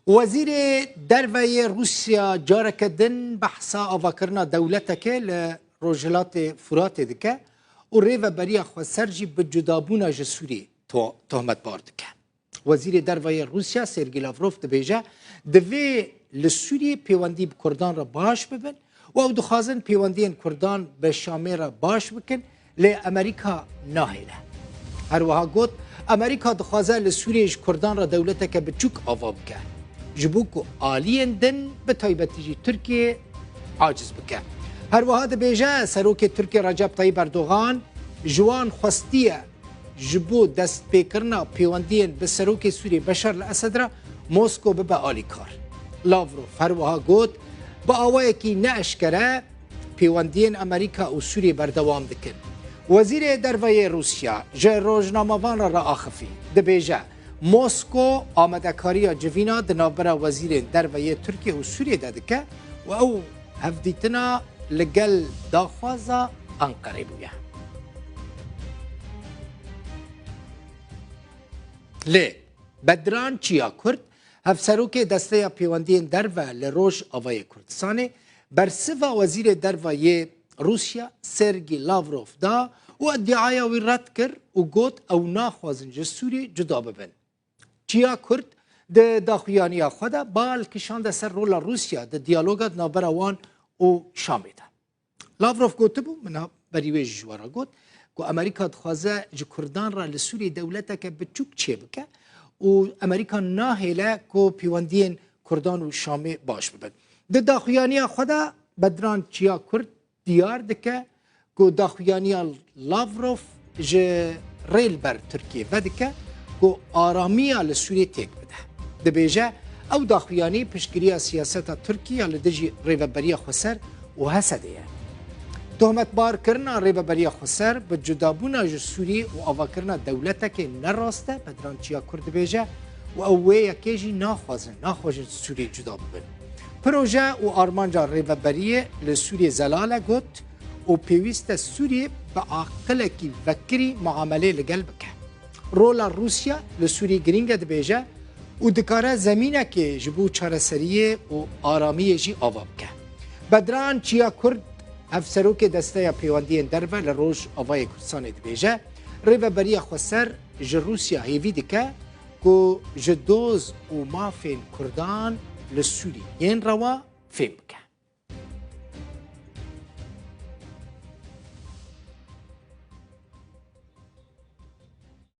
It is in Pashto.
وزیر دروی روسیا جارک دن بحثا آواکرنا دولتک لروجلات فرات دکه و ریو بریا خواه به جدابونا جسوری تهمت بار دکه. وزیر دروی روسیا سرگی لاوروف دبیجه دوی لسوری پیوندی بکردان را باش ببن و او دخوازن پیوندی کردان به شامه را باش بکن لی امریکا ناهیله. هر وها گوت امریکا دخوازه لسوریش کردان را دولتک بچوک آوا بکه. جبوکو آلین دن به تایبتیجی ترکیه عاجز بکه. هر وها دبیجه سروک ترکیه رجب طیب اردوغان جوان خواستیه جبو دست پیکرنا پیوندین به سروک سوری بشار الاسد را موسکو به آلی کار. لاوروف هر وها گوت با آوائه کی ناشکره پیوندین امریکا و سوری بردوام دکن. وزیر دروی روسیا جه روزنامه‌وان را آخفی دبیجه موسکو آمدکاری جوینا دنابرا وزیر دروی ترکیه و سوریه دادکه و او هفدیتنا لگل داخوازا انقره بویه. لی بدران چیا کرد هفسروک دسته پیوندین درو لروش آوای کردستانه برسوا وزیر دروی روسیا سرگی لاوروف دا و ادعای وی رد کرد و گوت او ناخوازن جسوری جدا ببن. چیا کرد ده داخویانی خدا بال کشان سر رولا روسیا ده دیالوگات نابروان و شامی ده. لاوروف گوته بو منا بریوی جوارا گوت که امریکا دخوازه جه کردان را لسوری دولتا که بچوک چه بکه و امریکا ناهیله که پیوندین کردان و شامی باش ببن. ده داخویانی خدا بدران چیا کرد دیار دکه که داخویانی لاوروف جه ریل بر ترکیه ودکه که آرامی لسوری تک بده. ده بیجه او داخویانی پشگیری سیاست ترکیه لدجی ریوبری خسر و حسده. تهمت بار کرنا ریوبری خسر به جدابونا جسوری و آواکرنا دولتا که نراسته بدران چیا کرد بیجه و اوه یکیجی ناخوازن سوری جدا ببن. پروژه و آرمانجا ریوبری لسوری زلاله گوت و پیویست سوری به عاقله کی وکری معامله لگل بکه. رولا روسیا لسوری گرینگ دبیجه و دکاره زمینه که جبو چارسریه و آرامیه جی آواب که. بدران چیا کرد افسروک دسته پیوندین درو لروش آوای کردستان دبیجه ریوبری خسر ج روسیا هیوی دکه که جدوز و مافین کردان لسوری این روا فهم بکه.